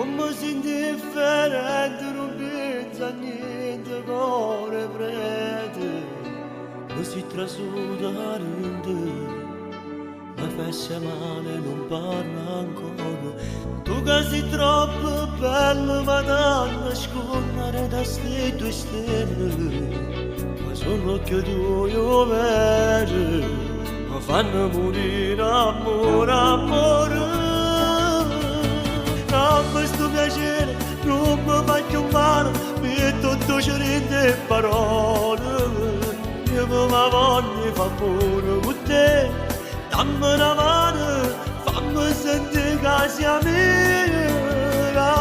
Come si indifferente non pensa a niente, cuore prete, ma si trasuda rende. Ma fesse male non parla ancora. Tu che sei troppo bello ma danno a scorrere da ste tue stelle. Ma sono occhio tuo vero, ma fanno morire amore, amore. No, questo piacere non mi fa più male, metto tutto in parole. Io mi voglio fa pure con te. Dammi una mano, fammi sentire che sia mia.